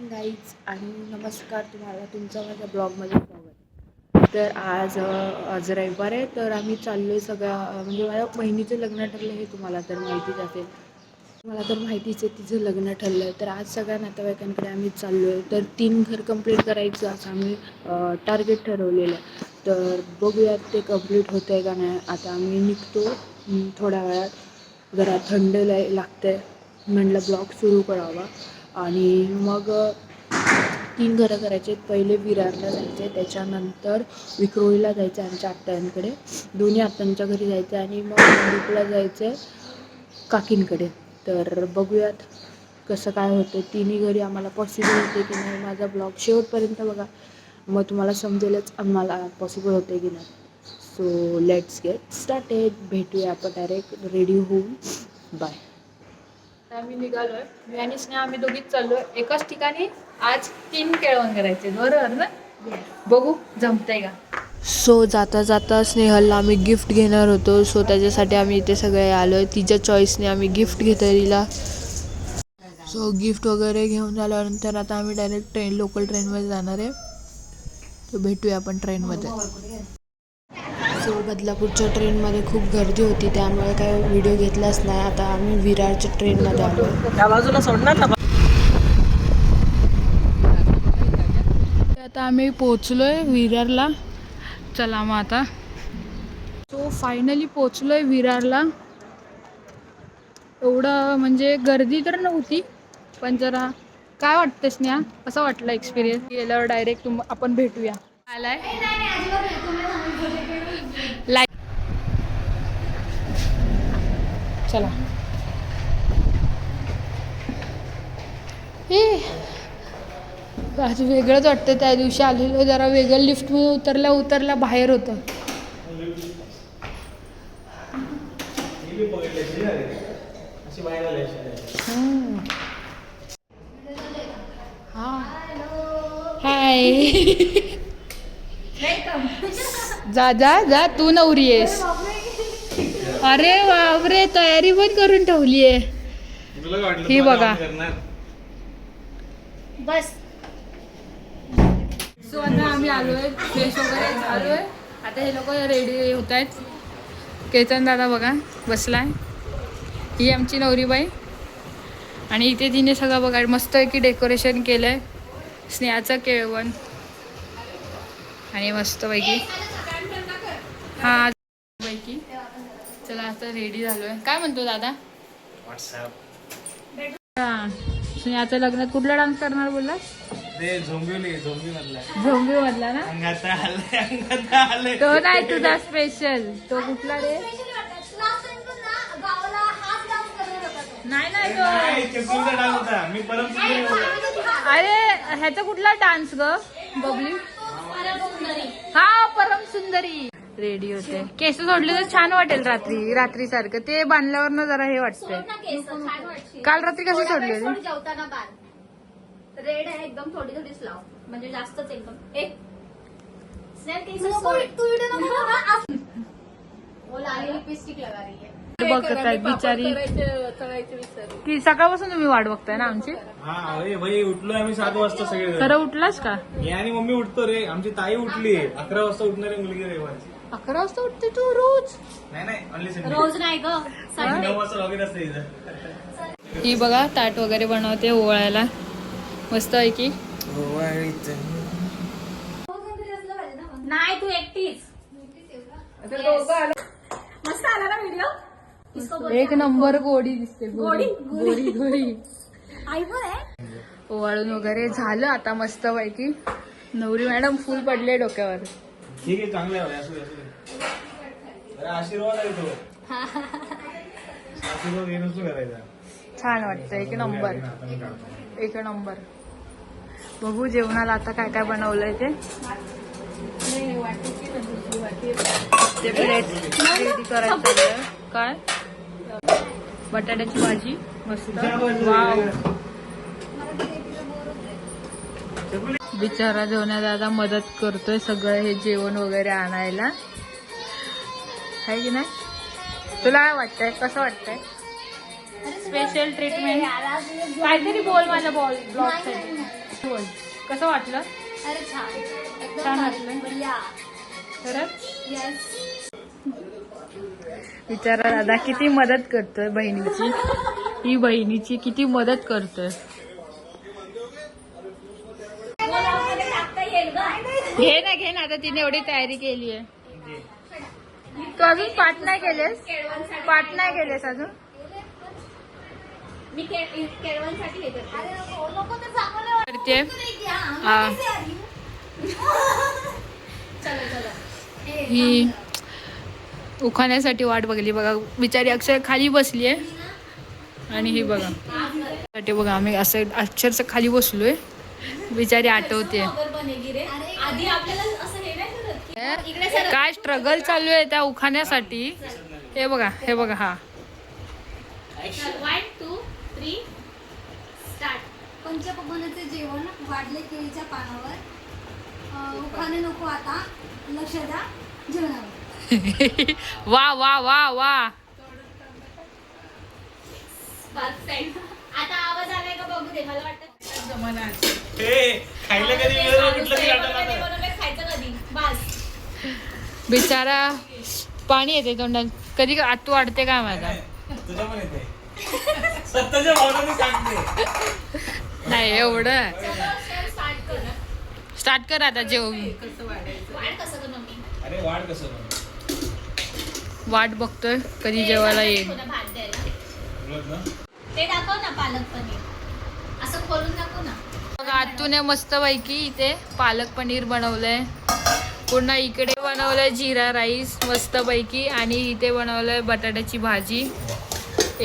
Morning guys आणि नमस्कार तुम्हाला तुमचं माझ्या ब्लॉगमध्ये स्वागत. तर आज रविवार आहे, तर आम्ही चाललो आहे सगळ्या म्हणजे माझ्या बहिणीचं लग्न ठरलं हे तुम्हाला तर माहितीच असेल. मला तर माहितीच आहे तिचं लग्न ठरलं आहे. तर आज सगळ्या नातेवाईकांकडे आम्ही चाललो आहे. तर 3 घर कंप्लीट करायचं असं आम्ही टार्गेट ठरवलेलं आहे. तर बघूयात ते कंप्लीट होतं आहे का नाही. आता आम्ही निघतो थोड्या वेळात. जरा थंड लागतं म्हटलं ब्लॉग सुरू करावा. आणि मग 3 घरं करायचे. पहिले विरारला जायचे, त्याच्यानंतर विक्रोळीला जायचं आमच्या आत्यांकडे, दोन्ही आत्यांच्या घरी जायचं आणि मग मंडूपला जायचं काकींकडे. तर बघूयात कसं काय होतं. तिन्ही घरी आम्हाला पॉसिबल होते की नाही. माझा ब्लॉग शेवटपर्यंत बघा, मग तुम्हाला समजेलच आम्हाला पॉसिबल होते की नाही. So let's get started. भेटूया आपण डायरेक्ट रेडी होऊन. बाय. आम्ही निघालोय, मी आणि स्नेहा आम्ही दोघीच चाललोय एकाच ठिकाणी. आज 3 केळवण करायचे, बरोबर ना? बघू जमतंय का. सो जाता जाता स्नेहलला आम्ही गिफ्ट घेणार होतो. सो त्याच्यासाठी आम्ही इथे सगळे आलोय. तिच्या चॉईसने आम्ही गिफ्ट घेतोय तिला. सो गिफ्ट वगैरे घेऊन झाल्यानंतर आता आम्ही डायरेक्ट लोकल ट्रेनमध्ये जाणार आहे. तर भेटूया आपण ट्रेनमध्ये. सो बदलापूरच्या ट्रेनमध्ये खूप गर्दी होती, त्यामुळे काय व्हिडिओ घेतलाच नाही. आता आम्ही विरारच्या ट्रेनमध्ये आलो. त्या बाजूला सोडणार ना. आता आम्ही पोचलोय विरारला. चला मग आता. सो फायनली पोचलोय विरारला. एवढं म्हणजे गर्दी तर नव्हती, पण जरा काय वाटतं स्नेहा, कसं वाटलं एक्सपिरियन्स गेल्यावर डायरेक्ट आपण भेटूया. आलाय लाईक. चला. आज वेगळंच वाटतं. त्या दिवशी आलेलो जरा वेगळं, लिफ्टमध्ये उतरल्या बाहेर होतं. हाय. जा जा जा, तू नवरी आहेस. अरे बापरे, तयारी पण करून ठेवली आहे ही बघा. बस. सो आता आम्ही आलोय, फ्रेश वगैरे झालोय. आता हे लोक रेडी होत आहेत. केतन दादा बघा बसलाय, ही आमची नवरीबाई. आणि इथे तिने सगळं बघा मस्त आहे की डेकोरेशन केलंय. स्नेहाचं केळवण आणि मस्त पैकी हा पैकी. चला आता रेडी झालोय. काय म्हणतो दादा? हा, स्नेहाचं लग्नात कुठला डान्स करणार बोलला? झोंबी मधला ना. तो नाही तुझा स्पेशल. तो कुठला रे? नाही अरे ह्याचा कुठला डान्स ग बबली? हा, परम सुंदरी. रेडी होते, केस सोडले तर छान वाटेल रात्री सारखं. ते बांधल्यावर ना जरा हे वाटतंय. काल रात्री कसं सोडले? रेड आहे एकदम, थोडी थोडीच लाव म्हणजे जास्तच एकदम. लिपस्टिक लगा रही है. बघताय बिचारी की सकाळपासून तुम्ही वाट बघताय ना आमची. भाई उठलोय आम्ही 7 वाजता सगळे. खरं उठलास का? मी आणि मम्मी उठतो रे. आमची ताई उठली 11 वाजता उठणारी मुलगी रविवारची. 11 वाजता उठते तू रोज? नाही रोज नाही ग, 9 वाजता लॉगिन असते इथं. ही बघा ताट वगैरे बनवते ओवाळायला मस्त आहे की. नाही तू एकटीच. मस्त आला ना व्हिडिओ. एक नंबर गोडी दिसते. गोडी आई ओवाळून वगैरे झालं आता मस्त पैकी. नवरी मॅडम फुल पडले डोक्यावर. ठीक आहे, चांगलं आहे. आशीर्वाद आहे तो. आशीर्वाद घेऊन करायचा. छान वाटतं. एक नंबर. बघू जेवणाला आता काय काय बनवलंय ते. प्लेट रेडी करायचं. काय बटाट्याची भाजी मस्त. वाव. बिचारा जेवणात दादा मदत करतोय सगळं हे जेवण वगैरे आणायला, आहे की नाही? तुला काय वाटतंय, कसं वाटतंय? स्पेशल ट्रीटमेंट काहीतरी बोल माझ्या ब्लॉग साठी. कसं वाटलं अरे छान एकदम छान भारी. वाटलं? बढिया. खरंच Yes. विचारा दादा किती मदत करतोय बहिणीची. ही बहिणीची किती मदत करतोय. घे ना आता तिने एवढी तयारी केली आहे. तू अजून पाठ नाही केलेस अजून. मी केळवणसाठी हे करते. करते हा. ही उखाण्यासाठी वाट बघली बघा. बिचारी अक्षर खाली बसली आहे आणि ही बघा साठी बघा आम्ही असं अक्षरशः खाली बसलोय. बिचारी आठवते आधी आपल्याला असं हे नाही करत की इकडे सर काय स्ट्रगल चालू आहे त्या उखाण्यासाठी. हे बघा हा 1 2 3 स्टार्ट. पंचपक्वान्नाचे जेवण वाढले केळीच्या पानावर. उखाणे नको आता, लक्ष द्या जेवणावर. वा वा वा वा. परफेक्ट. आता आवाज आलाय का बघू दे. मला वाटतं खायला कधी मिळालं कुठलं तरी आठवण ते आलं. बनवलंय, खायचं कधी बस. बिचारा पाणी येते तोंडात. कधी आतू वाढते काय माझा. तुझ्या पण येते स्वतःच्या भावनाने सांगते. नाही एवढं. स्टार्ट कर. स्टार्ट कर आता जेव. वाढ कसं कर मम्मी. अरे वाढ कसं पण वाट बघतोय कधी जेवायला येईल. पुन्हा भात द्यायला बोलत ना. ते दाखव ना पालक पनीर. असं खोलून दाखव ना. बघा आतूने मस्त पैकी इथे पालक पनीर बनवलंय. पुन्हा इकडे बनवलंय जिरा राईस मस्त पैकी. आणि इथे बनवलंय बटाट्याची भाजी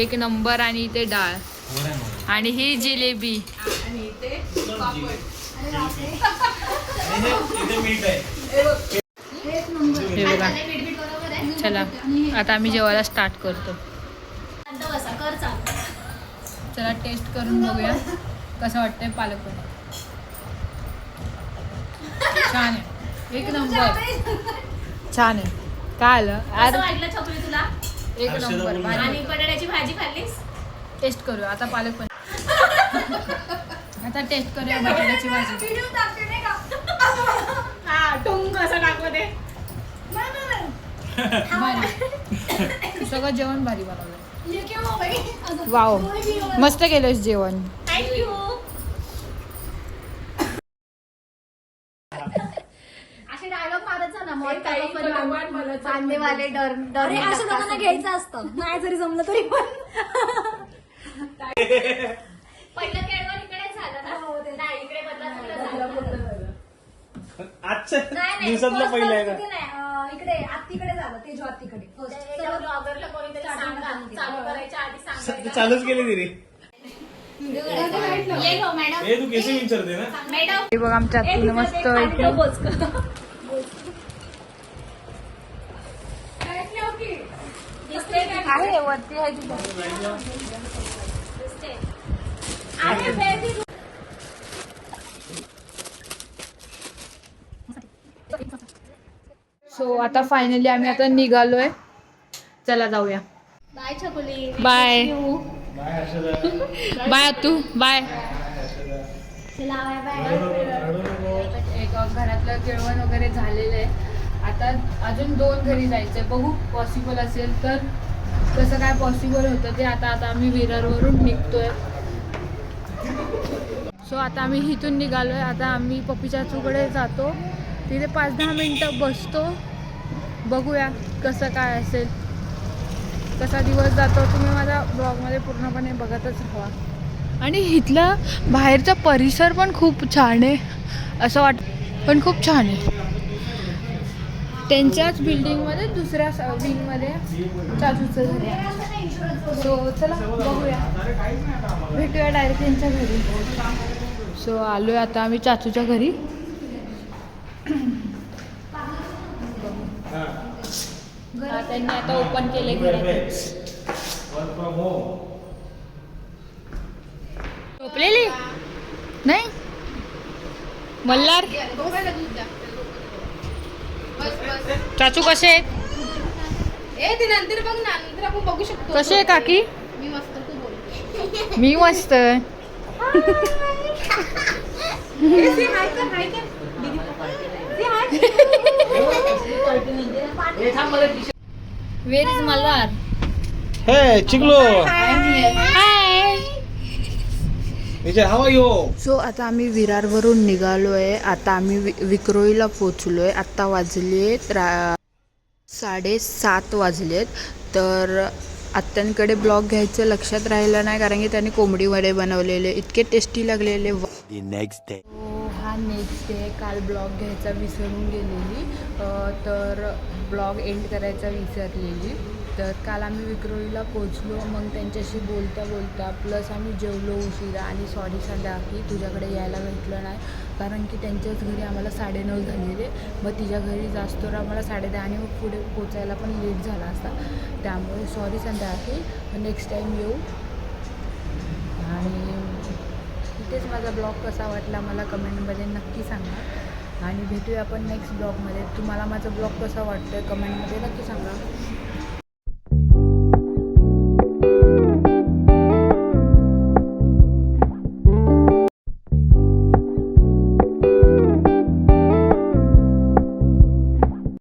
एक नंबर. आणि इथे डाळ आणि ही जिलेबी. इथे मीठ आहे. हे बघा. झालंय, बीट बरोबर आहे. चला आता आम्ही जेवायला स्टार्ट करतो. शांत बसा. कर चालू. चला टेस्ट करून बघूया कसं वाटतंय पालक पनीर. छान आहे एक नंबर. छान आहे. काय आलं कसं आज वाटलं छकुली तुला. एक नंबर भारी. आणि बटाट्याची भाजी खाल्लीस. टेस्ट करूया आता पालक पनीर. आता टेस्ट करूया बटाट्याची भाजी. व्हिडिओ टाकते नाही का? हा टुंग असं टाकू दे. भारी. सगळं जेवण भारी बनवलं. ये क्यों हो गई? वाव मस्त केलंस जेवण. थँक्यू. असे डायलॉग मारत जा ना. मग कांदेवाले डर डर अरे असं लोकांना घ्यायचं असतं. नाही जरी जमलं तरी पण. पहिलं केळवण इकडेच झालं ना. नाही इकडे बदलापूरला आजच्या नाही, नाही. दिवसातलं पहिलं आहे का. तिथे नाही, इकडे आत्तीकडे झालं. तेजू आत्तीकडे फर्स्ट. ब्लॉगरला कोणीतरी सांगा. चालू करायच्या आधी ते सांगायचं. चालूच केली तिने. ये गो मॅडम. हे तू केसी विचारते ना. मॅडम हे बघ आमच्या आतून मस्त आहे वरती आहे तुझं. सो आता फायनली आम्ही आता निघालोय. चला जाऊया. Bye Chhakuli. Bye bye Harshada. Bye तू बाय. चला बाय बाय. एक घरातलं जेवण वगैरे झालेलं आहे. आता अजून 2 घरी जायचंय. बघू पॉसिबल असेल तर. कसं काय पॉसिबल होतं ते. आता आम्ही विरारवरून निघतोय. सो आता आम्ही इथून निघालोय. आता आम्ही पप्पीच्या चूकडे जातो. तिथे 5-10 मिनटं बसतो. बघूया कसं काय असेल. कसा दिवस जातो तुम्ही माझ्या ब्लॉगमध्ये पूर्णपणे बघतच राहा. आणि इथला बाहेरचा परिसर पण खूप छान आहे असं वाटतं. पण खूप छान आहे. त्यांच्याच बिल्डिंगमध्ये दुसऱ्या विंगमध्ये चाचूचं घर आहे. सो चला बघूया. भेटूया डायरेक्ट त्यांच्या घरी. सो आलोय आता आम्ही चाचूच्या घरी. त्यांनी आता ओपन केले घरात. झोपलेली नाही मल्हार. चाचू कसे आहेत. नंतर बघ ना. नंतर आपण बघू शकतो. कसे आहे काकी. मी मस्त. तू बोल. मी मस्त. Where is Mallar? हे चिकलो विजय हाव यू. सो आता आम्ही विरारवरून निघालो आहे. आता आम्ही विक्रोळीला पोचलो आहे. आत्ता वाजले 7:30 वाजलेत. तर आत्यांकडे ब्लॉग घ्यायचं लक्षात राहिलं नाही कारण की त्यांनी कोंबडी वडे बनवलेले इतके टेस्टी लागलेले. हा नेक्स्ट डे. काल ब्लॉग घ्यायचा विसरून गेलेली तर ब्लॉग एंड करायचा विसरलेली. तर काल आम्ही विक्रोळीला पोचलो. मग त्यांच्याशी बोलता बोलता प्लस आम्ही जेवलो उशिरा आणि सॉरी सांगा की तुझ्याकडे यायला भेटलं नाही कारण की त्यांच्याच घरी आम्हाला 9:30 झालेले. मग तिच्या घरी जास्त तर आम्हाला 10:30 आणि मग पुढे पोचायला पण लेट झाला असता. त्यामुळे सॉरी सांगा की नेक्स्ट टाईम येऊ. आणि इथेच माझा ब्लॉग कसा वाटला मला कमेंटमध्ये नक्की सांगा आणि भेटूया आपण नेक्स्ट ब्लॉगमध्ये. तुम्हाला माझा ब्लॉग कसा वाटतो आहे कमेंटमध्ये नक्की सांगा.